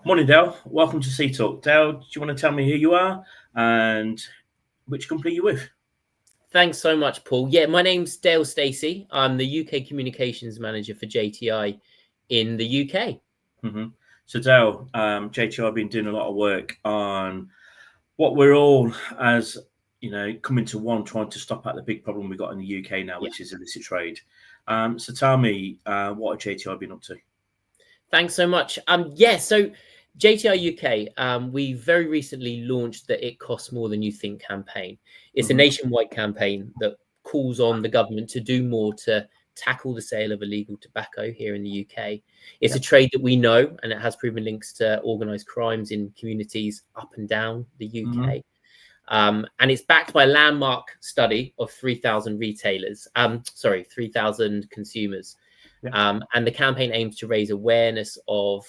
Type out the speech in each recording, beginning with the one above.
Morning, Dale. Welcome to Sea Talk. Dale, do you want to tell me who you are and which company you're with? Thanks so much, Paul. Yeah, my name's Dale Stacey. I'm the UK Communications Manager for JTI in the UK. So, Dale, JTI have been doing a lot of work on what we're all, as coming to one, trying to stop at the big problem we've got in the UK now, which is illicit trade. So, tell me, what have JTI been up to? Thanks so much. So JTI UK, we very recently launched the It Costs More Than You Think campaign. It's a nationwide campaign that calls on the government to do more to tackle the sale of illegal tobacco here in the UK. It's a trade that we know, and it has proven links to organised crimes in communities up and down the UK. And it's backed by a landmark study of 3,000 retailers, 3,000 consumers. And the campaign aims to raise awareness of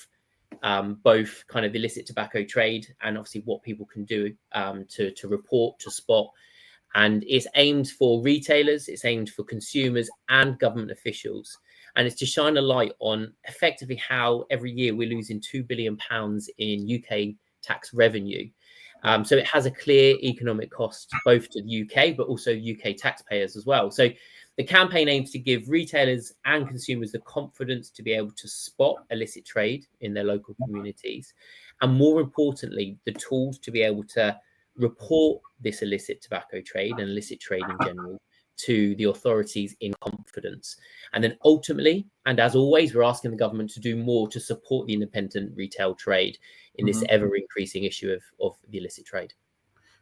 both kind of illicit tobacco trade and obviously what people can do to report, to spot. And it's aimed for retailers, it's aimed for consumers and government officials. And it's to shine a light on effectively how every year we're losing £2 billion in UK tax revenue. So it has a clear economic cost both to the UK, but also UK taxpayers as well. So the campaign aims to give retailers and consumers the confidence to be able to spot illicit trade in their local communities. And more importantly, the tools to be able to report this illicit tobacco trade and illicit trade in general to the authorities in confidence. And then ultimately, and as always, we're asking the government to do more to support the independent retail trade in this ever increasing issue of the illicit trade.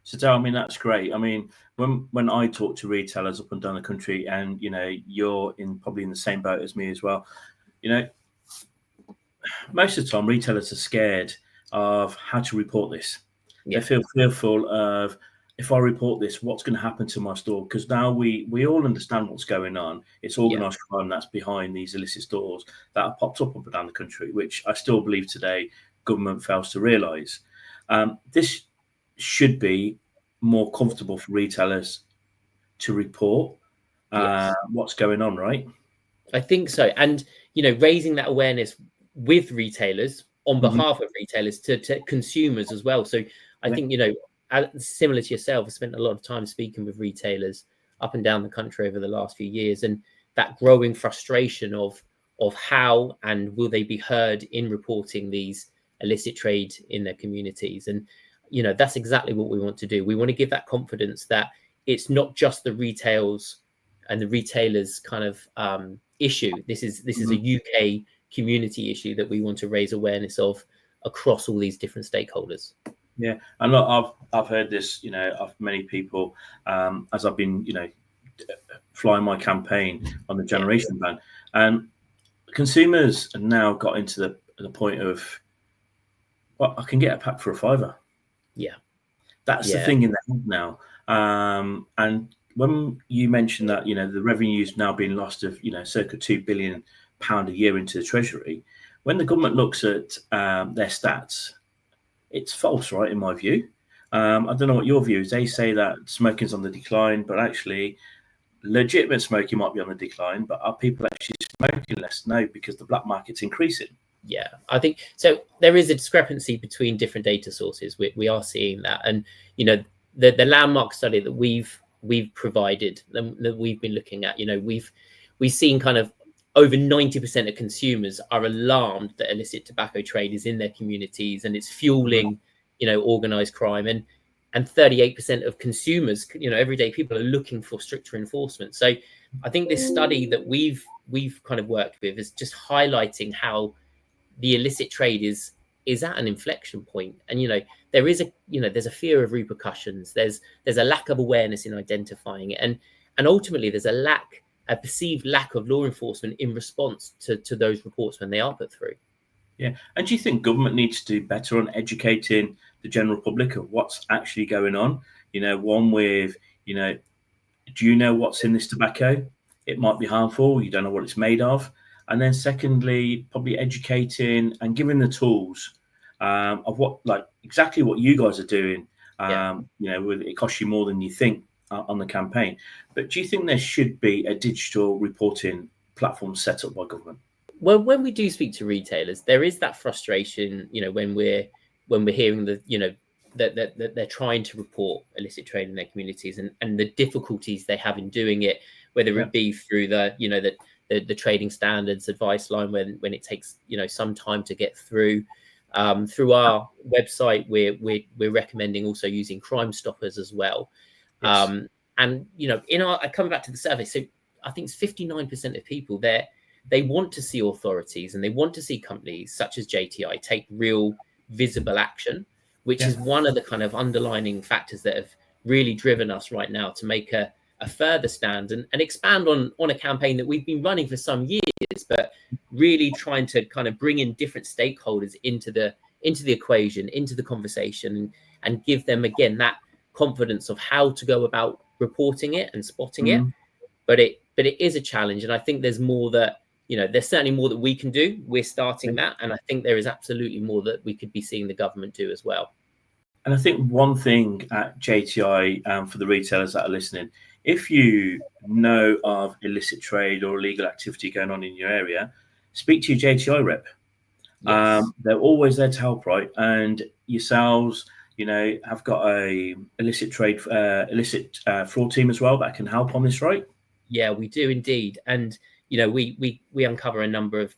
So, Dale, I mean, that's great. I mean, when I talk to retailers up and down the country, and you're probably in the same boat as me as well, most of the time retailers are scared of how to report this. They feel fearful of, if I report this, what's going to happen to my store? Because now we all understand what's going on. It's organised crime that's behind these illicit stores that have popped up and down the country, which I still believe today government fails to realise. This should be more comfortable for retailers to report what's going on, right? I think so. And, raising that awareness with retailers on behalf of retailers to consumers as well. So I think, similar to yourself, I spent a lot of time speaking with retailers up and down the country over the last few years, and that growing frustration of how and will they be heard in reporting these illicit trade in their communities. And that's exactly what we want to do. We want to give that confidence that it's not just the retails and the retailers kind of issue. This is a UK community issue that we want to raise awareness of across all these different stakeholders. Yeah, and look, I've heard this, of many people as I've been, flying my campaign on the generation ban, and consumers have now got into the point of, well, I can get a pack for £5. Yeah, that's the thing in their head now. And when you mentioned that, the revenue's now being lost of, circa £2 billion a year into the treasury, when the government looks at their stats, it's false, right? In my view, I don't know what your view is. They say that smoking's on the decline, but actually, legitimate smoking might be on the decline. But are people actually smoking less? No, because the black market's increasing. Yeah, I think so. There is a discrepancy between different data sources. We are seeing that, and the landmark study that we've provided, that we've been looking at, we've seen kind of over 90% of consumers are alarmed that illicit tobacco trade is in their communities and it's fueling, organised crime, and 38% of consumers, everyday people are looking for stricter enforcement. So I think this study that we've kind of worked with is just highlighting how the illicit trade is at an inflection point. And, there is there's a fear of repercussions. There's a lack of awareness in identifying it. And ultimately there's a perceived lack of law enforcement in response to those reports when they are put through. Yeah. And do you think government needs to do better on educating the general public of what's actually going on? One with, do you know what's in this tobacco? It might be harmful. You don't know what it's made of. And then secondly, probably educating and giving the tools of exactly what you guys are doing. It costs you more than you think on the campaign. But do you think there should be a digital reporting platform set up by government? Well, when we do speak to retailers, there is that frustration, when we're hearing that they're trying to report illicit trade in their communities, and the difficulties they have in doing it, whether it be through the trading standards advice line when it takes some time to get through. Through our website, we're recommending also using Crime Stoppers as well. Yes. And I come back to the survey, so I think it's 59% of people there. They want to see authorities and they want to see companies such as JTI take real visible action, which is one of the kind of underlining factors that have really driven us right now to make a further stand and expand on a campaign that we've been running for some years, but really trying to kind of bring in different stakeholders into the equation, into the conversation, and give them again that confidence of how to go about reporting it and spotting it. But it is a challenge, and I think there's more that there's certainly more that we can do. We're starting that, and I think there is absolutely more that we could be seeing the government do as well. And I think one thing at JTI, for the retailers that are listening, if you know of illicit trade or illegal activity going on in your area, speak to your JTI rep. Yes. They're always there to help, right? And yourselves, have got a illicit trade, illicit fraud team as well that can help on this, right? Yeah, we do indeed. And we uncover a number of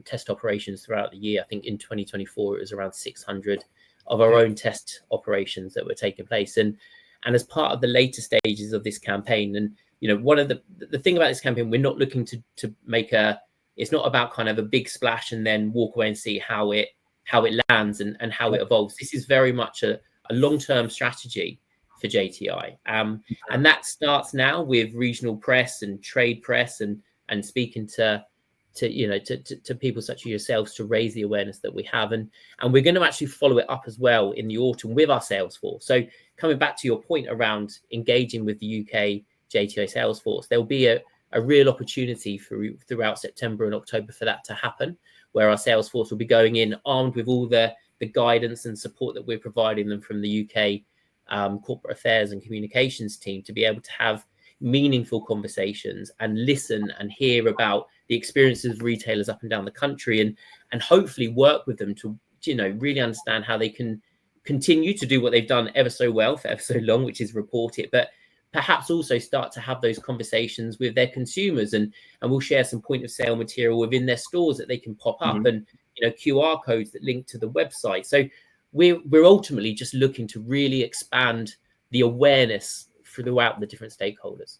test operations throughout the year. I think in 2024 it was around 600 of our own test operations that were taking place. And as part of the later stages of this campaign, and one of the thing about this campaign, we're not looking to make it's not about kind of a big splash and then walk away and see how it lands and how it evolves. This is very much a long-term strategy for JTI. And that starts now with regional press and trade press and speaking to people such as yourselves to raise the awareness that we have. And we're going to actually follow it up as well in the autumn with our sales force. So coming back to your point around engaging with the UK JTI sales force, there'll be a real opportunity throughout September and October for that to happen, where our sales force will be going in armed with all the guidance and support that we're providing them from the UK corporate affairs and communications team, to be able to have meaningful conversations and listen and hear about the experiences of retailers up and down the country, and hopefully work with them to really understand how they can continue to do what they've done ever so well for ever so long, which is report it, but perhaps also start to have those conversations with their consumers, and we'll share some point of sale material within their stores that they can pop up, and QR codes that link to the website. So we're ultimately just looking to really expand the awareness throughout the different stakeholders.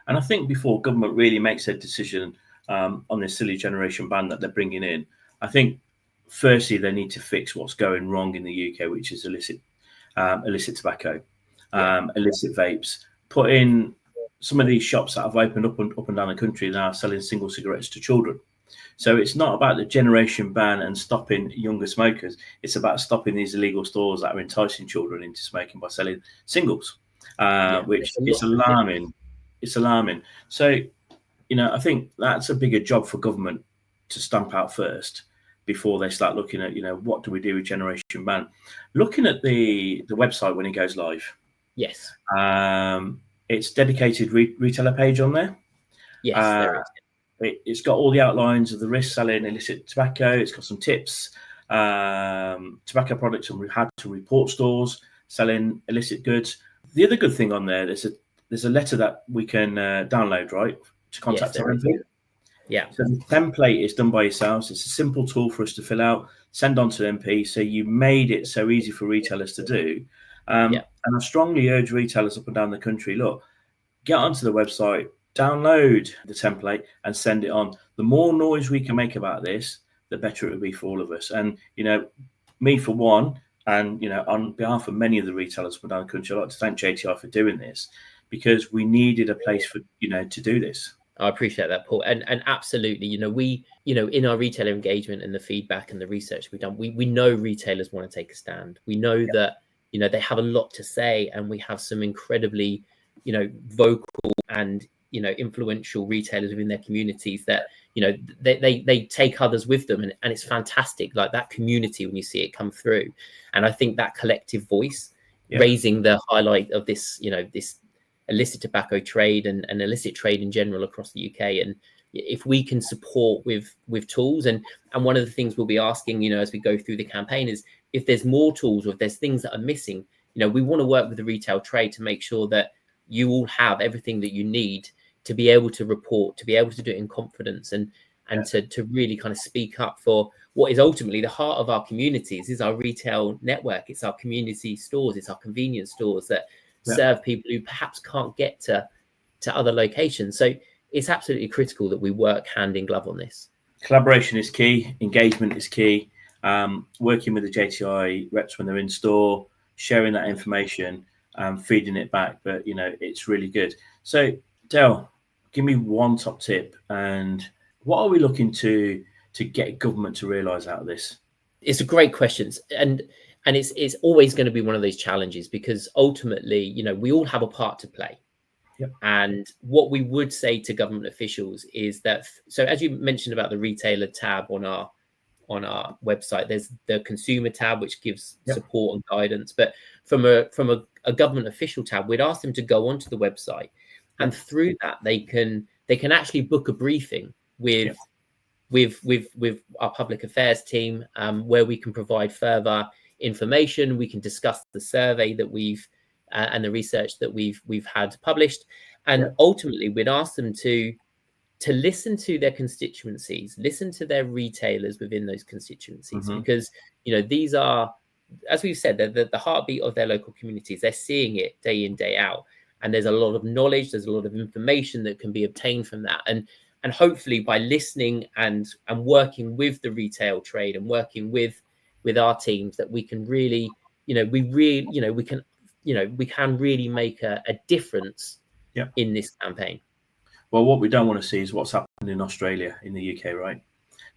And I think before government really makes their decision on this silly generation ban that they're bringing in, I think firstly they need to fix what's going wrong in the UK, which is illicit tobacco, illicit vapes. Put in some of these shops that have opened up and down the country now selling single cigarettes to children. So it's not about the generation ban and stopping younger smokers. It's about stopping these illegal stores that are enticing children into smoking by selling singles, which is alarming. It's alarming. So, I think that's a bigger job for government to stamp out first before they start looking at, what do we do with generation ban? Looking at the website when it goes live. Yes. It's dedicated retailer page on there. Yes, there is. It's got all the outlines of the risks selling illicit tobacco. It's got some tips, tobacco products, and how to report stores selling illicit goods. The other good thing on there, there's a letter that we can download, right, to contact our MP. Yeah. So the template is done by yourselves. It's a simple tool for us to fill out, send on to the MP. So you made it so easy for retailers to do. And I strongly urge retailers up and down the country, look, get onto the website, download the template and send it on. The more noise we can make about this, the better it will be for all of us. And, me for one, and, on behalf of many of the retailers up and down the country, I'd like to thank JTI for doing this, because we needed a place for, to do this. I appreciate that, Paul. And absolutely, we, in our retailer engagement and the feedback and the research we've done, we know retailers want to take a stand. We know that, they have a lot to say, and we have some incredibly, vocal and, influential retailers within their communities that, they take others with them, and it's fantastic, like that community when you see it come through. And I think that collective voice raising the highlight of this, this illicit tobacco trade and illicit trade in general across the UK, and if we can support with tools, and one of the things we'll be asking, as we go through the campaign, is if there's more tools or if there's things that are missing, we want to work with the retail trade to make sure that you all have everything that you need to be able to report, to be able to do it in confidence, and to really kind of speak up for what is ultimately the heart of our communities, is our retail network. It's our community stores, it's our convenience stores that serve people who perhaps can't get to other locations. So it's absolutely critical that we work hand in glove on this. Collaboration is key. Engagement is key. Working with the JTI reps when they're in store, sharing that information, feeding it back. But, it's really good. So, Dale, give me one top tip. And what are we looking to get government to realise out of this? It's a great question. And it's always going to be one of those challenges, because ultimately, we all have a part to play. Yep. And what we would say to government officials is that, so as you mentioned about the retailer tab on our website, there's the consumer tab, which gives support and guidance. But from a government official tab, we'd ask them to go onto the website, and through that they can actually book a briefing with our public affairs team, where we can provide further information. We can discuss the survey that we've and the research that we've had published, and ultimately we'd ask them to listen to their constituencies, listen to their retailers within those constituencies, because these are, as we've said, they're the heartbeat of their local communities. They're seeing it day in, day out, and there's a lot of knowledge, there's a lot of information that can be obtained from that, and hopefully by listening and working with the retail trade and working with our teams, that we can really we can really make a difference in this campaign. Well, what we don't want to see is what's happened in Australia, in the UK, right?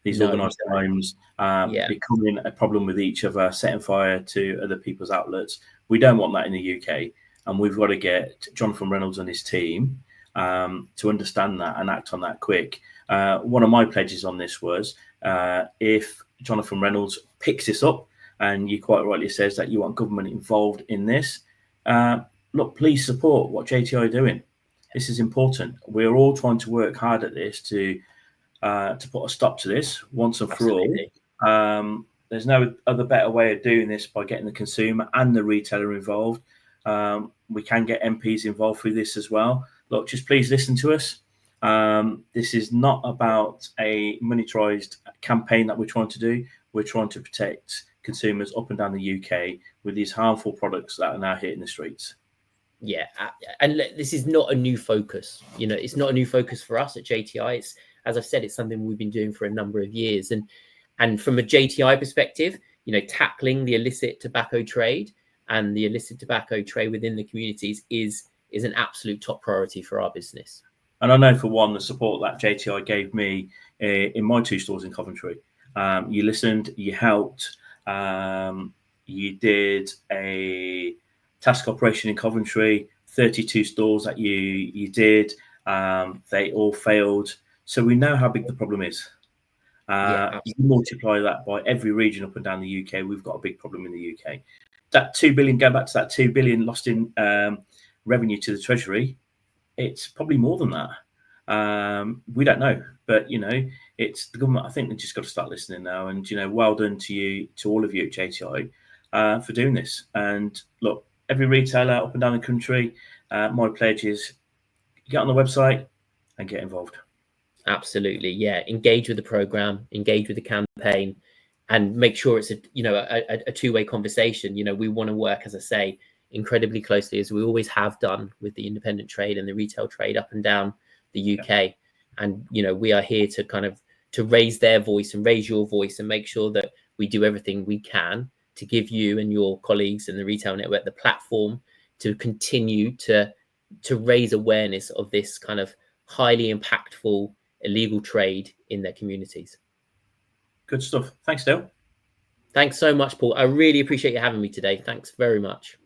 These organised crimes becoming a problem with each other, setting fire to other people's outlets. We don't want that in the UK, and we've got to get Jonathan Reynolds and his team to understand that and act on that quick. One of my pledges on this was, if Jonathan Reynolds picks this up, and you quite rightly says that you want government involved in this, look, please support what JTI are doing. This is important. We're all trying to work hard at this to put a stop to this once and for all. There's no other better way of doing this by getting the consumer and the retailer involved. We can get MPs involved through this as well. Look, just please listen to us. This is not about a monetized campaign that we're trying to do. We're trying to protect consumers up and down the UK with these harmful products that are now hitting the streets. Yeah, and this is not a new focus. It's not a new focus for us at JTI. It's, as I've said, it's something we've been doing for a number of years. And from a JTI perspective, tackling the illicit tobacco trade and the illicit tobacco trade within the communities is an absolute top priority for our business. And I know, for one, the support that JTI gave me in my 2 stores in Coventry. You listened, you helped, you did a task operation in Coventry, 32 stores that you did. They all failed. So we know how big the problem is. You multiply that by every region up and down the UK, we've got a big problem in the UK. That 2 billion, go back to that 2 billion lost in revenue to the Treasury, it's probably more than that. We don't know, but it's the government. I think they just got to start listening now. And well done to you, to all of you at JTI, for doing this. And look, every retailer up and down the country, my pledge is get on the website and get involved. Absolutely, yeah. Engage with the program, engage with the campaign, and make sure it's a two-way conversation. We want to work, as I say, incredibly closely, as we always have done, with the independent trade and the retail trade up and down the UK. And we are here to raise their voice and raise your voice, and make sure that we do everything we can to give you and your colleagues in the retail network the platform to continue to raise awareness of this kind of highly impactful illegal trade in their communities. Good stuff. Thanks, Dale. Thanks so much, Paul. I really appreciate you having me today. Thanks very much.